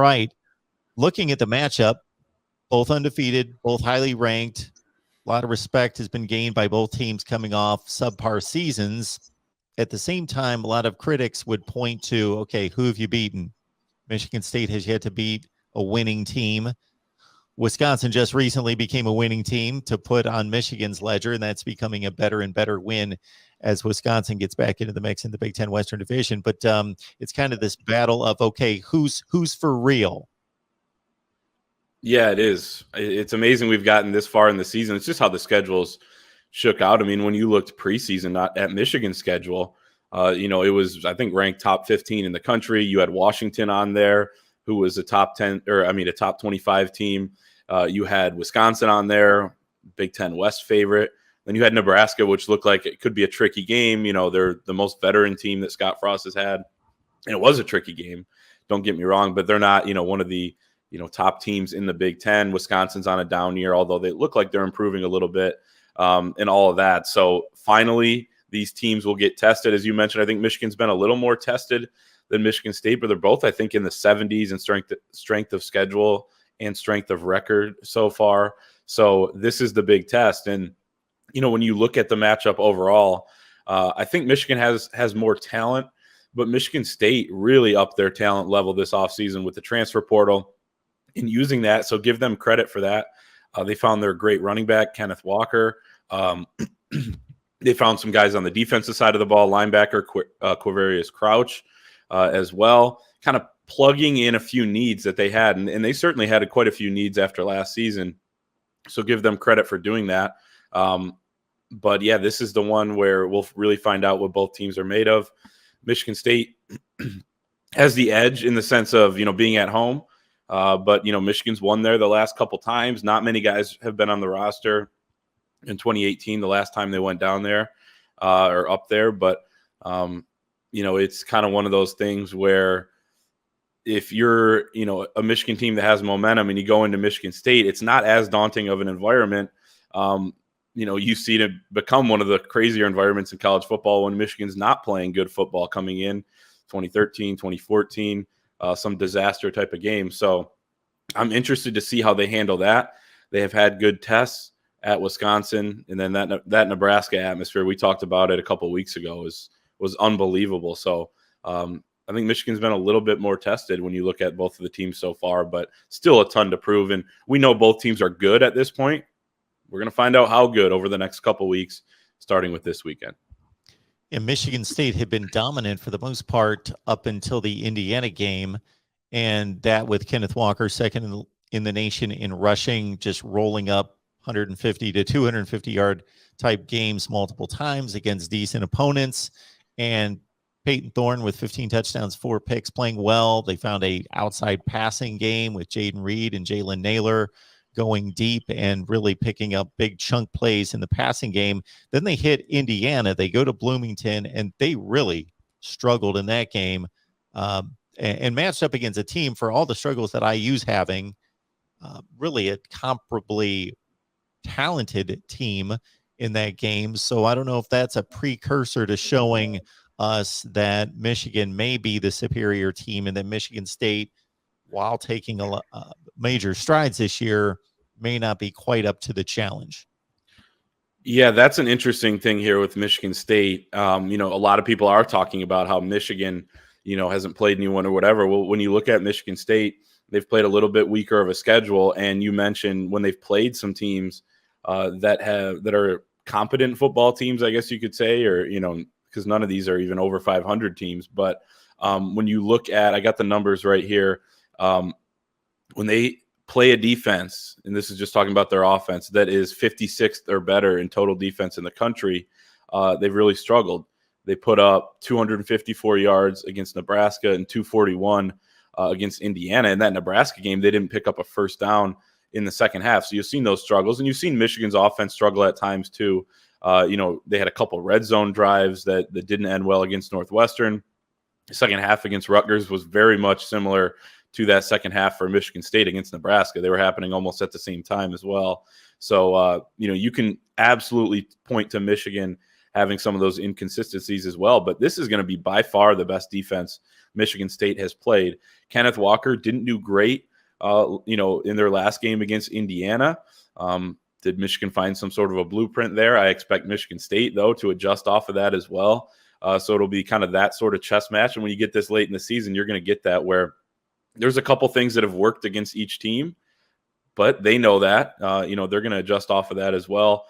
right. Looking at the matchup, both undefeated, both highly ranked. A lot of respect has been gained by both teams coming off subpar seasons. At the same time, a lot of critics would point to, okay, who have you beaten? Michigan State has yet to beat a winning team. Wisconsin just recently became a winning team to put on Michigan's ledger, and that's becoming a better and better win as Wisconsin gets back into the mix in the Big Ten Western Division. But it's kind of this battle of, okay, who's for real? Yeah, it is. It's amazing we've gotten this far in the season. It's just how the schedules shook out. I mean, when you looked preseason not at Michigan's schedule, it was, I think, ranked top 15 in the country. You had Washington on there, who was a top 10, a top 25 team. You had Wisconsin on there, Big Ten West favorite. Then you had Nebraska, which looked like it could be a tricky game. They're the most veteran team that Scott Frost has had. And it was a tricky game. Don't get me wrong, but they're not, one of the, top teams in the Big Ten. Wisconsin's on a down year, although they look like they're improving a little bit, and all of that. So finally, these teams will get tested. As you mentioned, I think Michigan's been a little more tested than Michigan State, but they're both, I think, in the 70s in strength of schedule and strength of record so far. So this is the big test. And, when you look at the matchup overall, I think Michigan has more talent, but Michigan State really upped their talent level this offseason with the transfer portal and using that. So give them credit for that. They found their great running back, Kenneth Walker. They found some guys on the defensive side of the ball, linebacker Quavarius Crouch as well, kind of plugging in a few needs that they had. And they certainly had quite a few needs after last season. So give them credit for doing that. But yeah, this is the one where we'll really find out what both teams are made of. Michigan State has the edge in the sense of, being at home. But, Michigan's won there the last couple times. Not many guys have been on the roster in 2018, the last time they went down there or up there. But, it's kind of one of those things where if you're, a Michigan team that has momentum and you go into Michigan State, it's not as daunting of an environment. You see it become one of the crazier environments in college football when Michigan's not playing good football coming in 2013, 2014, some disaster type of game. So I'm interested to see how they handle that. They have had good tests at Wisconsin, and then that Nebraska atmosphere, we talked about it a couple of weeks ago, was unbelievable. So I think Michigan's been a little bit more tested when you look at both of the teams so far, but still a ton to prove. And we know both teams are good at this point. We're going to find out how good over the next couple of weeks, starting with this weekend. And Michigan State had been dominant for the most part up until the Indiana game, and that with Kenneth Walker second in the nation in rushing, just rolling up 150 to 250 yard type games multiple times against decent opponents. And Peyton Thorne with 15 touchdowns, 4 picks, playing well. They found a outside passing game with Jaden Reed and Jalen Naylor going deep and really picking up big chunk plays in the passing game. Then they hit Indiana. They go to Bloomington, and they really struggled in that game and matched up against a team, for all the struggles that IU's having, really a comparably talented team in that game. So I don't know if that's a precursor to showing us that Michigan may be the superior team, and that Michigan State, while taking a major strides this year, may not be quite up to the challenge. Yeah, that's an interesting thing here with Michigan State. A lot of people are talking about how Michigan, hasn't played anyone or whatever. Well, when you look at Michigan State, they've played a little bit weaker of a schedule. And you mentioned when they've played some teams that are competent football teams, I guess you could say, or, because none of these are even over 500 teams. But when you look at, I got the numbers right here. When they play a defense, and this is just talking about their offense, that is 56th or better in total defense in the country, they've really struggled. They put up 254 yards against Nebraska and 241 against Indiana. In that Nebraska game, they didn't pick up a first down in the second half. So you've seen those struggles, and you've seen Michigan's offense struggle at times too. They had a couple red zone drives that didn't end well against Northwestern. The second half against Rutgers was very much similar to that second half for Michigan State against Nebraska. They were happening almost at the same time as well. So, you can absolutely point to Michigan having some of those inconsistencies as well. But this is going to be by far the best defense Michigan State has played. Kenneth Walker didn't do great, in their last game against Indiana. Did Michigan find some sort of a blueprint there? I expect Michigan State, though, to adjust off of that as well. So it'll be kind of that sort of chess match. And when you get this late in the season, you're going to get that where there's a couple things that have worked against each team, but they know that, they're going to adjust off of that as well.